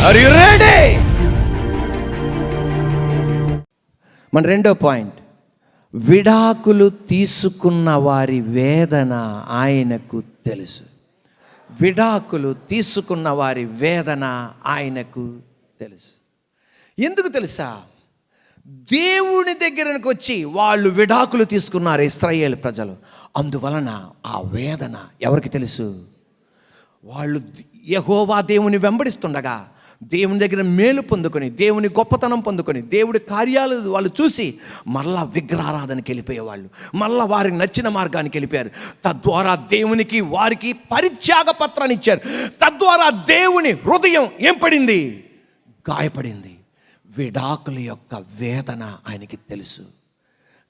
Are you ready? మన రెండో point, విడాకులు తీసుకున్న వారి వేదన ఆయనకు తెలుసు. విడాకులు తీసుకున్న వారి వేదన ఆయనకు తెలుసు. ఎందుకు తెలుసా? దేవుని దగ్గరకు వచ్చి వాళ్ళు విడాకులు తీసుకున్నారు ఇశ్రాయేలు ప్రజలు. అందువలన ఆ వేదన ఎవరికి తెలుసు? వాళ్ళు యెహోవా దేవుని వెంబడిస్తుండగా, దేవుని దగ్గర మేలు పొందుకొని, దేవుని గొప్పతనం పొందుకొని, దేవుడి కార్యాలు వాళ్ళు చూసి మళ్ళా విగ్రహారాధనకి వెళ్ళిపోయేవాళ్ళు. మళ్ళా వారికి నచ్చిన మార్గానికి వెళ్ళిపోయారు. తద్వారా దేవునికి వారికి పరిత్యాగ పత్రాన్ని ఇచ్చారు. తద్వారా దేవుని హృదయం ఏం పడింది? గాయపడింది. విడాకుల యొక్క వేదన ఆయనకి తెలుసు.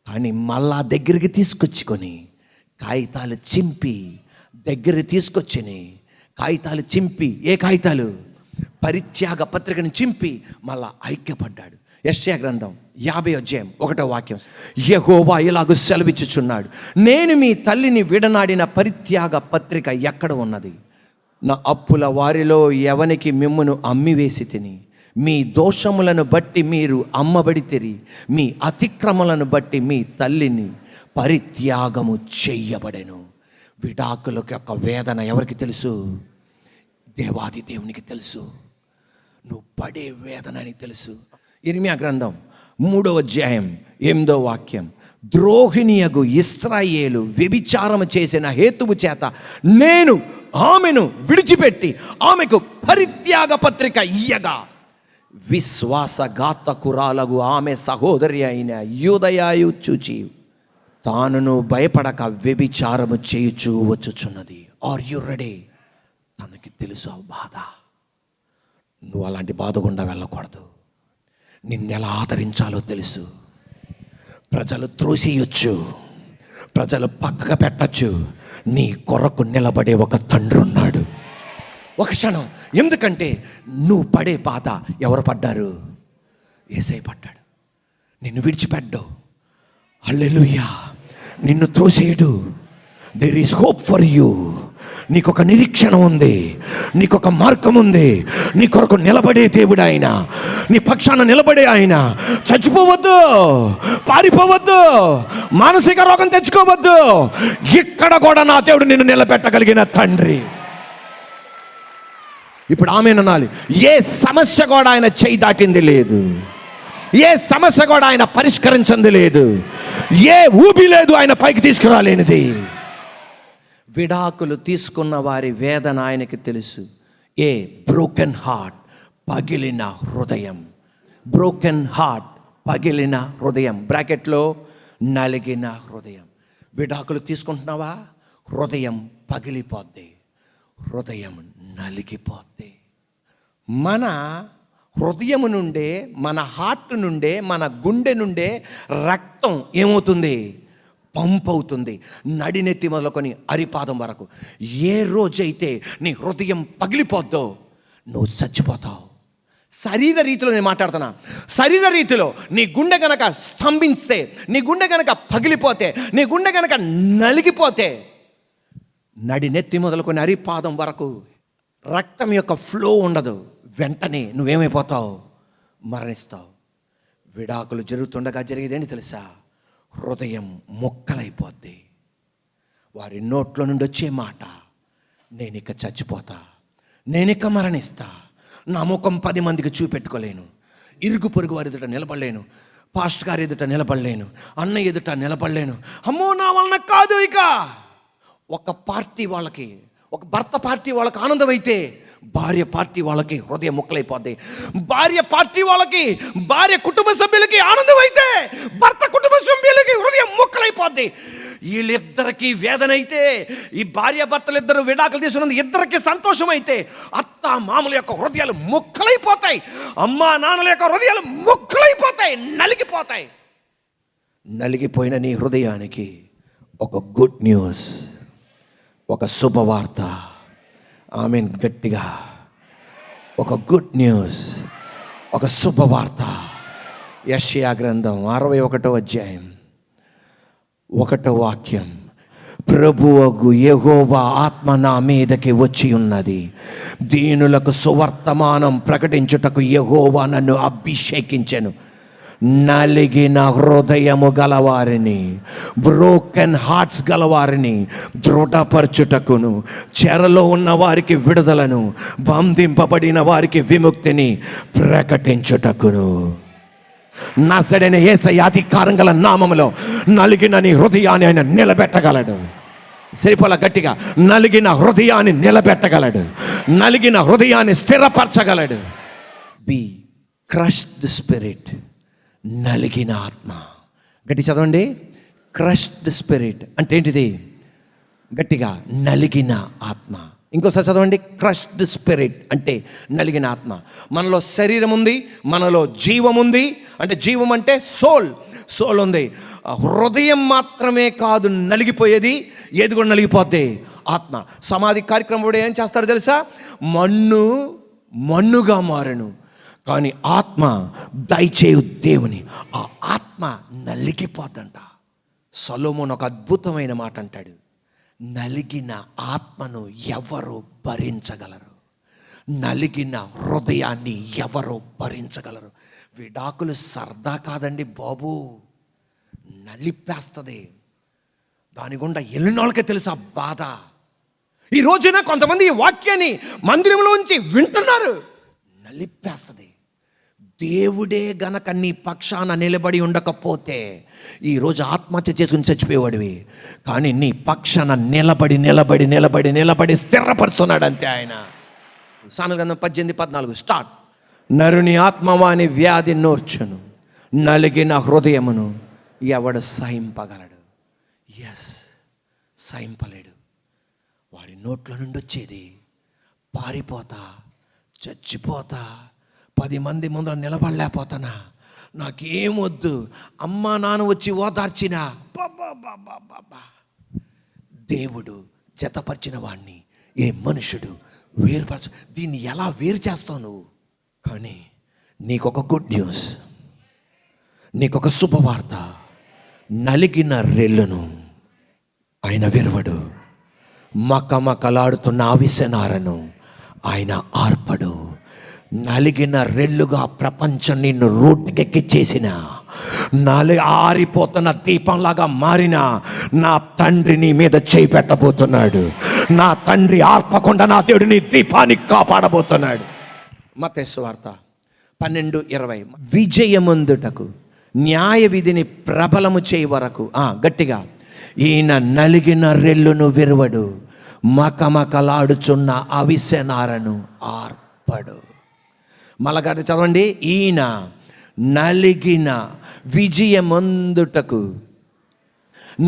కానీ మళ్ళా దగ్గరికి తీసుకొచ్చుకొని కాగితాలు చింపి, దగ్గరికి తీసుకొచ్చి కాగితాలు చింపి, ఏ కాగితాలు? పరిత్యాగ పత్రికను చింపి మళ్ళా ఐక్యపడ్డాడు. యెషయా గ్రంథం 50:1 యెహోవా ఇలాగు సెలవిచ్చుచున్నాడు, నేను మీ తల్లిని విడనాడిన పరిత్యాగ పత్రిక ఎక్కడ ఉన్నది? నా అప్పుల వారిలో ఎవనికి మిమ్మును అమ్మివేసి తిని, మీ దోషములను బట్టి మీరు అమ్మబడితిరి, మీ అతిక్రమలను బట్టి మీ తల్లిని పరిత్యాగము చెయ్యబడెను. విడాకులకు యొక్క వేదన ఎవరికి తెలుసు? దేవాది దేవునికి తెలుసు. నువ్వు పడే వేదన అని తెలుసు. ఇర్మియా గ్రంథం 3:8 ద్రోహిణియగు ఇశ్రాయేలు వ్యభిచారము చేసిన హేతువు చేత నేను ఆమెను విడిచిపెట్టి ఆమెకు పరిత్యాగ పత్రిక ఇయ్యగా, విశ్వాసఘాతకురాలగు ఆమె సహోదరి అయిన యూదయాయు చూచి తానును భయపడక వ్యభిచారము చేయుచూ వచ్చుచున్నది. Are you ready? తనకి తెలుసు ఆ బాధ. నువ్వు అలాంటి బాధ గుండా వెళ్ళకూడదు. నిన్నెలా ఆదరించాలో తెలుసు. ప్రజలు త్రోసేయొచ్చు, ప్రజలు పక్కకు పెట్టచ్చు, నీ కొరకు నిలబడే ఒక తండ్రి ఉన్నాడు. ఒక క్షణం. ఎందుకంటే నువ్వు పడే బాధ ఎవరు పడ్డారు? యేసయ్య పడ్డాడు. నిన్ను విడిచిపెట్టడు. హల్లెలూయా. నిన్ను త్రోసేయడు. There is hope for you. నీకొక నిరీక్షణ ఉంది, నీకొక మార్గం ఉంది. నీ కొరకు నిలబడే దేవుడు ఆయన, నీ పక్షాన నిలబడే ఆయన. చచ్చిపోవద్దు, పారిపోవద్దు, మానసిక రోగం తెచ్చుకోవద్దు. ఇక్కడ కూడా నా దేవుడు నిన్ను నిలబెట్టగలిగిన తండ్రి. ఇప్పుడు ఆమెననాలి. ఏ సమస్య కూడా ఆయన చేయి దాటింది లేదు, ఏ సమస్య కూడా ఆయన పరిష్కరించింది లేదు, ఏ ఊబి లేదు ఆయన పైకి తీసుకురాలేనిది. విడాకులు తీసుకున్న వారి వేదన ఆయనకి తెలుసు. ఏ బ్రోకెన్ హార్ట్, పగిలిన హృదయం. బ్రోకెన్ హార్ట్, పగిలిన హృదయం, బ్రాకెట్లో నలిగిన హృదయం. విడాకులు తీసుకుంటున్నావా? హృదయం పగిలిపోద్ది, హృదయం నలిగిపోద్ది. మన హృదయం నుండే, మన హార్ట్ నుండే, మన గుండె నుండే రక్తం ఏమవుతుంది? పంప్ అవుతుంది. నడినెత్తి మొదలుకొని అరిపాదం వరకు. ఏ రోజైతే నీ హృదయం పగిలిపోద్దో నువ్వు చచ్చిపోతావు. శరీర రీతిలో నేను మాట్లాడుతున్నా. శరీర రీతిలో నీ గుండె గనక స్తంభిస్తే, నీ గుండె గనక పగిలిపోతే, నీ గుండె గనక నలిగిపోతే, నడినెత్తి మొదలుకొని అరిపాదం వరకు రక్తం యొక్క ఫ్లో ఉండదు. వెంటనే నువ్వేమైపోతావు? మరణిస్తావు. విడాకులు జరుగుతుండగా జరిగేదేంటి తెలుసా? హృదయం మొక్కలైపోద్ది. వారి నోట్లో నుండి వచ్చే మాట, నేనిక చచ్చిపోతా, నేనిక మరణిస్తా, నా ముఖం 10 మందికి చూపెట్టుకోలేను, ఇరుగు పొరుగు వారి ఎదుట నిలబడలేను, పాస్టర్ గారి ఎదుట నిలబడలేను, అన్న ఎదుట నిలబడలేను, అమ్మో నా వలన కాదు. ఇక ఒక పార్టీ వాళ్ళకి, ఒక భర్త పార్టీ వాళ్ళకి ఆనందం అయితే, భార్య పార్టీ వాళ్ళకి హృదయం ముక్కలైపోద్ది. భార్య పార్టీ వాళ్ళకి, భార్య కుటుంబ సభ్యులకి ఆనందం అయితే, భర్త కుటుంబ సభ్యులకి హృదయం ముక్కలైపోద్ది. వీళ్ళిద్దరికి వేదన అయితే, ఈ భార్య భర్తలు ఇద్దరు విడాకులు తీసుకున్నది ఇద్దరికి సంతోషం అయితే, అత్త మామల యొక్క హృదయాలు ముక్కలైపోతాయి, అమ్మా నాన్నల యొక్క హృదయాలు ముక్కలైపోతాయి, నలిగిపోతాయి. నలిగిపోయిన నీ హృదయానికి ఒక గుడ్ న్యూస్, ఒక శుభవార్త. ఆమెన్. గట్టిగా ఒక గుడ్ న్యూస్, ఒక శుభవార్త. యెషయా గ్రంథం 61:1 1 ప్రభువగు యెహోవా ఆత్మ నా మీదకి వచ్చి ఉన్నది, దీనులకు సువర్తమానం ప్రకటించుటకు యెహోవా నన్ను అభిషేకించెను. నలిగిన హృదయము గలవారిని, బ్రోకెన్ హార్ట్స్ గలవారిని దృఢపరచుటకును, చెరలో ఉన్న వారికి విడుదలను, బంధింపబడిన వారికి విముక్తిని ప్రకటించుటకును. నజరేయుడైన యేసయ్య అధికారం గల నామములో నలిగిన నీ హృదయాన్ని ఆయన నిలబెట్టగలడు. సరిపోల గట్టిగా, నలిగిన హృదయాన్ని నిలబెట్టగలడు, నలిగిన హృదయాన్ని స్థిరపరచగలడు. బి క్రష్డ్ స్పిరిట్, నలిగిన ఆత్మ. గట్టి చదవండి, క్రష్డ్ స్పిరిట్ అంటే ఏంటిది? గట్టిగా, నలిగిన ఆత్మ. ఇంకోసారి చదవండి, క్రష్డ్ స్పిరిట్ అంటే నలిగిన ఆత్మ. మనలో శరీరం ఉంది, మనలో జీవం ఉంది. అంటే జీవం అంటే సోల్ ఉంది. హృదయం మాత్రమే కాదు నలిగిపోయేది, ఏది కూడా నలిగిపోద్ది, ఆత్మ. సమాధి కార్యక్రమం కూడా ఏం చేస్తారో తెలుసా? మన్నుగా మారెను, కానీ ఆత్మ దయచేయు దేవుని, ఆ ఆత్మ నలిగిపోద్దంట. సొలొమోను ఒక అద్భుతమైన మాట అంటాడు, నలిగిన ఆత్మను ఎవరు భరించగలరు? నలిగిన హృదయాన్ని ఎవరు భరించగలరు? విడాకులు సరదా కాదండి బాబు, నలిపేస్తుంది. దాని గుండా ఎల్లినోళ్ళకే తెలుసు ఆ బాధ. ఈ రోజున కొంతమంది ఈ వాక్యాన్ని మందిరంలోంచి వింటున్నారు, నలిపేస్తుంది. దేవుడే గనక నీ పక్షాన నిలబడి ఉండకపోతే ఈరోజు ఆత్మహత్య చేసుకుని చచ్చిపోయేవాడివి. కానీ నీ పక్షాన నిలబడి స్థిరపరుస్తున్నాడు అంతే ఆయన. సామెతల గ్రంథం 18:14 స్టార్ట్. నరుని ఆత్మవాని వ్యాధి నోర్చును, నలిగిన హృదయమును ఎవడు సహింపగలడు? సహింపలేడు. వాడి నోట్ల నుండి వచ్చేది, పారిపోతా, చచ్చిపోతా, 10 మంది ముందర నిలబడలేకపోతానా, నాకేమొద్దు, అమ్మా నాన్న వచ్చి ఓదార్చినా, దేవుడు జతపరిచిన వాడిని ఏ మనుషుడు వేరుపరచ. దీన్ని ఎలా వేరు చేస్తావు నువ్వు? కానీ నీకొక గుడ్ న్యూస్, నీకొక శుభవార్త. నలిగిన రెల్లును ఆయన విరవడు, మకమకలాడుతున్న అవిసెనారను ఆయన ఆర్పడు. నలిగిన రెల్లుగా ప్రపంచం నిన్ను రోడ్డుకెక్కిచ్చేసిన, ఆరిపోతున్న దీపంలాగా మారిన నా తండ్రి నీ మీద చేయి పెట్టబోతున్నాడు. నా తండ్రి ఆర్పకుండా నా దేవుడు నీ దీపాన్ని కాపాడబోతున్నాడు. మత్తయి సువార్త 12:20. విజయమందుటకు న్యాయ విధిని ప్రబలము చేయి వరకు, గట్టిగా, ఈయన నలిగిన రెల్లును విరవడు, మకమకలాడుచున్న అవిసెనారను ఆర్పడు. మళ్ళీ చదవండి, ఈయన నలిగిన విజయమందుటకు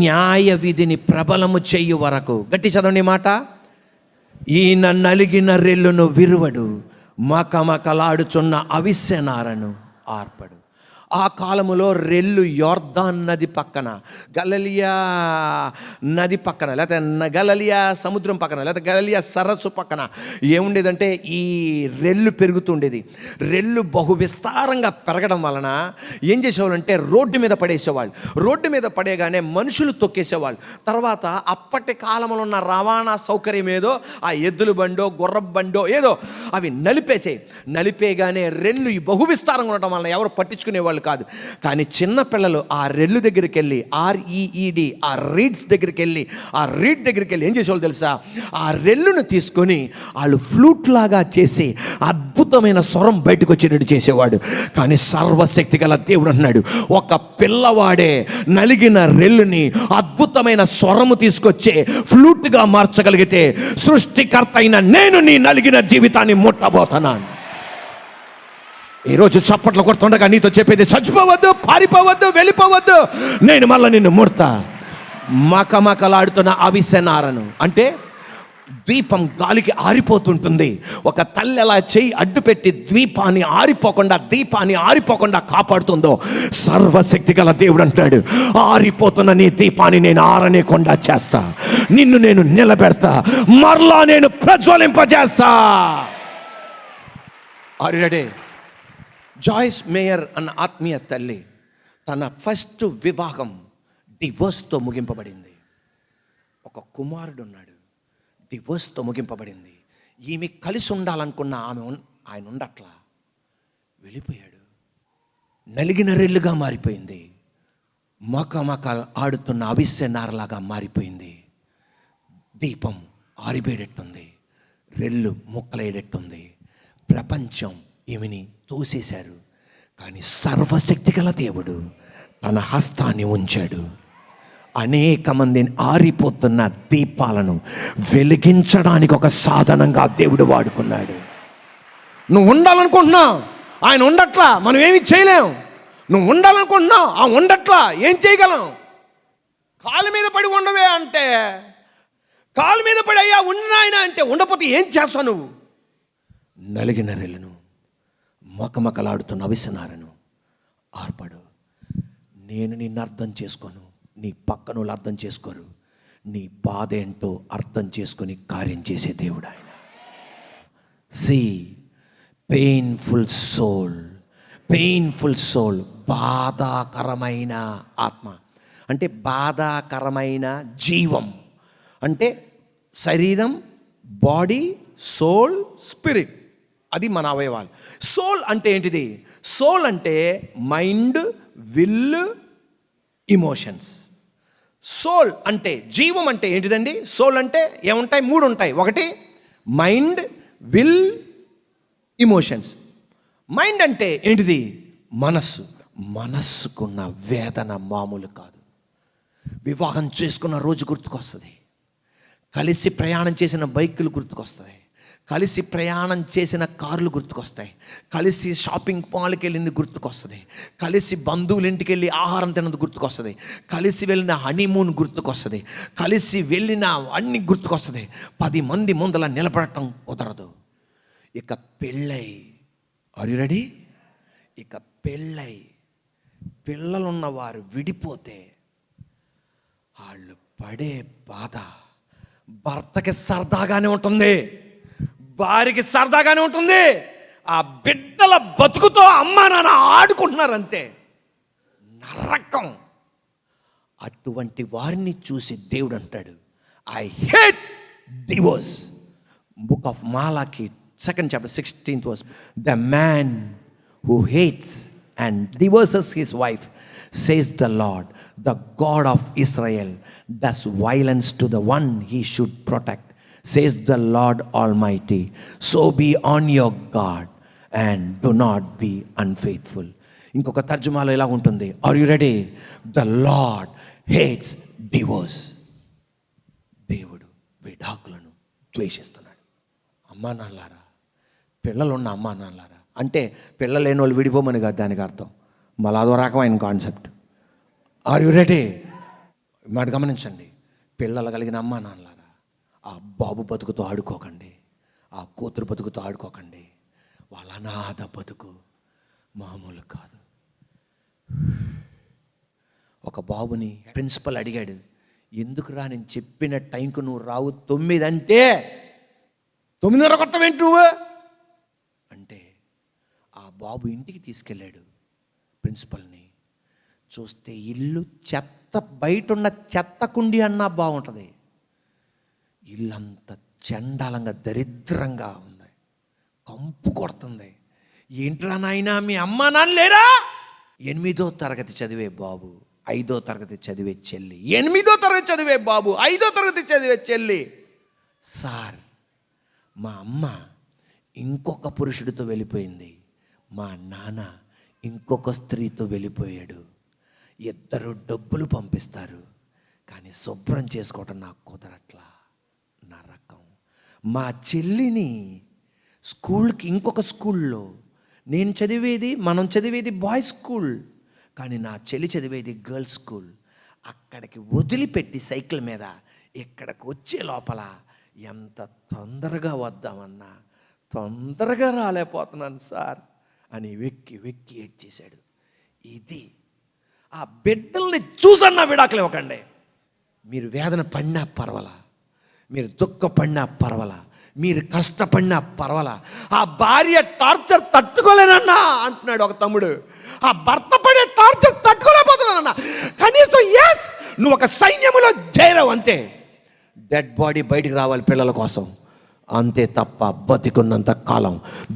న్యాయ విధిని ప్రబలము చేయు వరకు. గట్టి చదవండి మాట. ఈయన నలిగిన రెల్లును విరువడు, మకమకలాడుచున్న అవిసెనారను ఆర్పడు. ఆ కాలములో రెల్లు యోర్దాన్ నది పక్కన, గలిలయ నది పక్కన, లేకపోతే గలిలయ సముద్రం పక్కన, లేకపోతే గలిలయ సరస్సు పక్కన ఏముండేదంటే ఈ రెల్లు పెరుగుతుండేది. రెల్లు బహు విస్తారంగా పెరగడం వలన ఏం చేసేవాళ్ళంటే రోడ్డు మీద పడేసేవాళ్ళు. రోడ్డు మీద పడేగానే మనుషులు తొక్కేసేవాళ్ళు. తర్వాత అప్పటి కాలంలో ఉన్న రవాణా సౌకర్యం ఏదో, ఆ ఎద్దుల బండో గుర్రపు బండో ఏదో అవి నలిపేగానే రెల్లు బహు విస్తారంగా ఉండటం వలన ఎవరు పట్టించుకునేవాళ్ళు కాదు. కానీ చిన్నపిల్లలు ఆ రెల్లు దగ్గరికి వెళ్ళి, REED, ఆ రీడ్స్ దగ్గరికి వెళ్ళి, ఆ రీడ్ దగ్గరికి వెళ్ళి ఏం చేసేవాళ్ళు తెలుసా? ఆ రెల్లును తీసుకొని వాళ్ళు ఫ్లూట్ లాగా చేసి అద్భుతమైన స్వరం బయటకు వచ్చేటట్టు చేసేవాడు. కానీ సర్వశక్తి గల దేవుడు అన్నాడు, ఒక పిల్లవాడే నలిగిన రెల్లుని అద్భుతమైన స్వరము తీసుకొచ్చే ఫ్లూట్గా మార్చగలిగితే సృష్టికర్త అయిన నేను నీ నలిగిన జీవితాన్ని ముట్టబోతున్నాను. ఈరోజు చప్పట్లు కొడుతుండగా నీతో చెప్పేది, చచ్చిపోవద్దు, పారిపోవద్దు, వెళ్ళిపోవద్దు, నేను మళ్ళీ నిన్ను ముడతా. మకమకలాడుతున్న అవిసెనారను అంటే ద్వీపం గాలికి ఆరిపోతుంటుంది. ఒక తల్లి ఎలా చెయ్యి అడ్డు పెట్టి దీపాన్ని ఆరిపోకుండా కాపాడుతుందో, సర్వశక్తి గల దేవుడు అంటాడు, ఆరిపోతున్న నీ దీపాన్ని నేను ఆరనేకుండా చేస్తా, నిన్ను నేను నిలబెడతా, మరలా నేను ప్రజ్వలింపజేస్తా. Are you ready? Joyce Meyer అన్న ఆత్మీయ తల్లి తన ఫస్ట్ వివాహం డివోర్స్తో ముగింపబడింది. ఒక కుమారుడు ఉన్నాడు, డివోర్స్తో ముగింపబడింది. ఈమె కలిసి ఉండాలనుకున్న ఆయన ఉండట్లా, వెళ్ళిపోయాడు. నలిగిన రెల్లుగా మారిపోయింది, మక ఆడుతున్న అవిసె నారలాగా మారిపోయింది. దీపం ఆరిపోయేటట్టుంది, రెల్లు ముక్కలేటట్టుంది. ప్రపంచం ఈమెని తోసేశారు. కానీ సర్వశక్తి గల దేవుడు తన హస్తాన్ని ఉంచాడు. అనేక మందిని ఆరిపోతున్న దీపాలను వెలిగించడానికి ఒక సాధనంగా దేవుడు వాడుకున్నాడు. నువ్వు ఉండాలనుకుంటున్నావు, ఆయన ఉండట్లా, మనం ఏమి చేయలేం. నువ్వు ఉండాలనుకుంటున్నావు, ఆ ఉండట్లా, ఏం చేయగలం? కాలు మీద పడి ఉండవే అంటే, కాలు మీద పడి అయ్యా ఉన్న ఆయన అంటే, ఉండకపోతే ఏం చేస్తావు నువ్వు? నలిగిన రెల్లును, మకమకలాడుతున్న అవిసనారను ఆర్పడు. నేను నిన్ను అర్థం చేసుకోను, నీ పక్కన వాళ్ళు అర్థం చేసుకోరు. నీ బాధ ఏంటో అర్థం చేసుకొని కార్యం చేసే దేవుడు ఆయన. సి పెయిన్ఫుల్ సోల్, బాధాకరమైన ఆత్మ అంటే బాధాకరమైన జీవం అంటే శరీరం, బాడీ, సోల్, స్పిరిట్, అది మన అవయవాలు. సోల్ అంటే ఏంటిది? సోల్ అంటే మైండ్, విల్, ఇమోషన్స్. సోల్ అంటే జీవం అంటే ఏంటిదండి? సోల్ అంటే ఏముంటాయి? 3 ఉంటాయి. ఒకటి మైండ్, విల్, ఇమోషన్స్. మైండ్ అంటే ఏంటిది? మనస్సు. మనస్సుకున్న వేదన మామూలు కాదు. వివాహం చేసుకున్న రోజు గుర్తుకొస్తుంది, కలిసి ప్రయాణం చేసిన బైకులు గుర్తుకొస్తాయి, కలిసి ప్రయాణం చేసిన కార్లు గుర్తుకొస్తాయి, కలిసి షాపింగ్ మాల్కి వెళ్ళింది గుర్తుకొస్తుంది, కలిసి బంధువుల ఇంటికి వెళ్ళి ఆహారం తిన్నది గుర్తుకొస్తుంది, కలిసి వెళ్ళిన హనీమూన్ గుర్తుకొస్తుంది, కలిసి వెళ్ళిన అన్ని గుర్తుకొస్తుంది. 10 మంది ముందల నిలబడటం కుదరదు. ఇక పెళ్ళై, ఆర్ యు రెడీ? ఇక పెళ్ళై పిల్లలున్నవారు విడిపోతే వాళ్ళు పడే బాధ భర్తకి సరదాగానే ఉంటుంది, భార్యకి సరదాగానే ఉంటుంది. ఆ బిడ్డల బతుకుతో అమ్మా నాన్న ఆడుకుంటున్నారు అంతే, నరకం. అటువంటి వారిని చూసి దేవుడు అంటాడు, I hate divorce. Book of Malachi 2nd chapter 16th verse. The man who hates and divorces his wife, says the Lord, the God of Israel, does violence to the one he should protect, says the Lord Almighty. So be on your guard and do not be unfaithful. ఇంకొక తర్జుమాలో ఇలా ఉంటుంది, are you ready? The Lord hates divorce. దేవుడు విడాకులను ద్వేషిస్తున్నాడు. అమ్మా నాన్నలారా, పిల్లలున్న అమ్మా నాన్నలారా, అంటే పిల్లలు లేని వాళ్ళు విడిపోమని కాదు దానికి అర్థం, మళ్ళీ అదో రకమైన కాన్సెప్ట్. Are you ready? మాట గమనించండి. పిల్లలు కలిగిన అమ్మా నాన్నలారా, ఆ బాబు బతుకుతో ఆడుకోకండి, ఆ కూతురు బతుకుతో ఆడుకోకండి. వాళ్ళ అనాథ బతుకు మామూలు కాదు. ఒక బాబుని ప్రిన్సిపల్ అడిగాడు, ఎందుకురా నేను చెప్పిన టైంకు నువ్వు రావు, 9 అంటే 9:30 కొత్తవేంటి నువ్వు అంటే, ఆ బాబు ఇంటికి తీసుకెళ్ళాడు ప్రిన్సిపల్ని. చూస్తే ఇల్లు చెత్త, బయట ఉన్న చెత్త కుండి అన్నా బాగుంటుంది, ఇల్లంతా చండాలంగా దరిద్రంగా ఉంది, కంపు కొడుతుంది. ఏంట్రా నాయనా మీ అమ్మా నాన్న లేరా? 8వ తరగతి చదివే బాబు, 5వ తరగతి చదివే చెల్లి. 8వ తరగతి చదివే బాబు, 5వ తరగతి చదివే చెల్లి. సార్, మా అమ్మ ఇంకొక పురుషుడితో వెళ్ళిపోయింది, మా నాన్న ఇంకొక స్త్రీతో వెళ్ళిపోయాడు. ఇద్దరు డబ్బులు పంపిస్తారు, కానీ శుభ్రం చేసుకోవటం నాకు కుదరట్లా, నరకం. మా చెల్లిని స్కూల్కి, ఇంకొక స్కూల్లో, మనం చదివేది బాయ్స్ స్కూల్, కానీ నా చెల్లి చదివేది గర్ల్స్ స్కూల్. అక్కడికి వదిలిపెట్టి సైకిల్ మీద ఇక్కడికి వచ్చే లోపల ఎంత తొందరగా వద్దామన్నా తొందరగా రాలేకపోతున్నాను సార్ అని వెక్కి వెక్కి ఏడ్చేశాడు. ఇది ఆ బిడ్డల్ని చూసన్నా విడాకులు ఇవ్వకండి. మీరు వేదన పడినా పర్వాలా, మీరు దుఃఖపడినా పర్వాలా, మీరు కష్టపడినా పర్వాలా, ఆ భార్య టార్చర్ తట్టుకోలేనన్నా అంటున్నాడు ఒక తమ్ముడు. ఆ భర్త పడే టార్చర్ తట్టుకోలేకపోతున్నానన్నా, కనీసం ఎస్ నువ్వు ఒక సైన్యములో చేరవు అంతే. డెడ్ బాడీ బయటికి రావాలి పిల్లల కోసం, అంతే తప్ప బతికున్నంత కాలం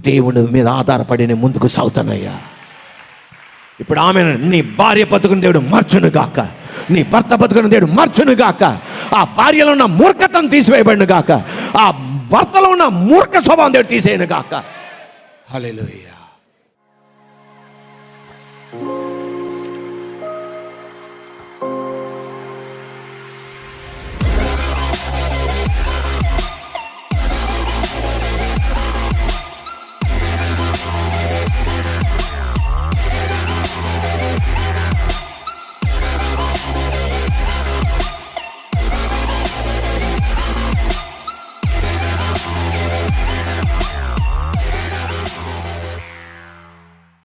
దేవుని మీద ఆధారపడి నేను ముందుకు సాగుతానయ్యా. ఇప్పుడు ఆమె, నీ భార్య బతుకుని దేవుడు మార్చును గాక, నీ భర్త బతుకుని దేవుడు మార్చును గాక, ఆ భార్యలో ఉన్న మూర్ఖతను తీసివేయబడిన గాక, ఆ భర్తలో ఉన్న మూర్ఖ స్వభావం దేవుడు తీసేయను గాక. హల్లెలూయా.